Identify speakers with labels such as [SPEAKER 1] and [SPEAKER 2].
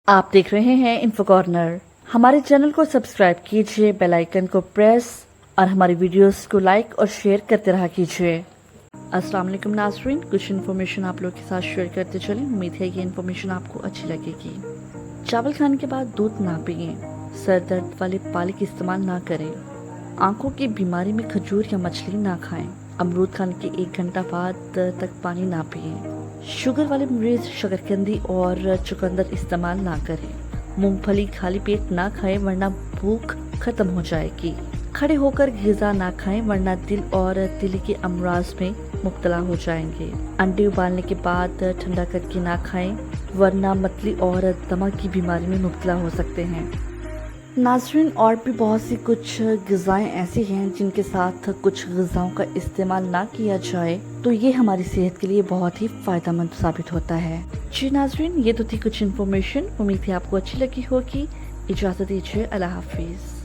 [SPEAKER 1] आप देख रहे हैं इन्फो कॉर्नर। हमारे चैनल को सब्सक्राइब कीजिए, बेल आइकन को प्रेस और हमारी वीडियोस को लाइक और शेयर करते रहा कीजिए। अस्सलाम वालेकुम नाज़रीन, कुछ इन्फॉर्मेशन आप लोग के साथ शेयर करते चलें। उम्मीद है ये इन्फॉर्मेशन आपको अच्छी लगेगी। चावल खाने के बाद दूध ना पिएं, सर दर्द वाले पालिक इस्तेमाल ना करें, आंखों की बीमारी में खजूर या मछली ना खाएं, अमरूद खाने के 1 घंटा बाद तक पानी ना पिएं, शुगर वाले मरीज शकरकंदी और चुकंदर इस्तेमाल ना करें, मूंगफली खाली पेट ना खाएं वरना भूख खत्म हो जाएगी, खड़े होकर ग़िज़ा ना खाएं वरना दिल और दिल के अमराज में मुब्तला हो जाएंगे, अंडे उबालने के बाद ठंडा करके ना खाएं वरना मतली और दमा की बीमारी में मुब्तला हो सकते हैं। नाज़रीन, और भी बहुत सी कुछ ग़िज़ाएँ ऐसी हैं जिनके साथ कुछ ग़िज़ाओं का इस्तेमाल ना किया जाए तो ये हमारी सेहत के लिए बहुत ही फ़ायदेमंद साबित होता है। जी नाज़रीन, ये तो थी कुछ इन्फॉर्मेशन। उम्मीद है आपको अच्छी लगी होगी। इजाज़त दीजिए, अल्लाह हाफिज़।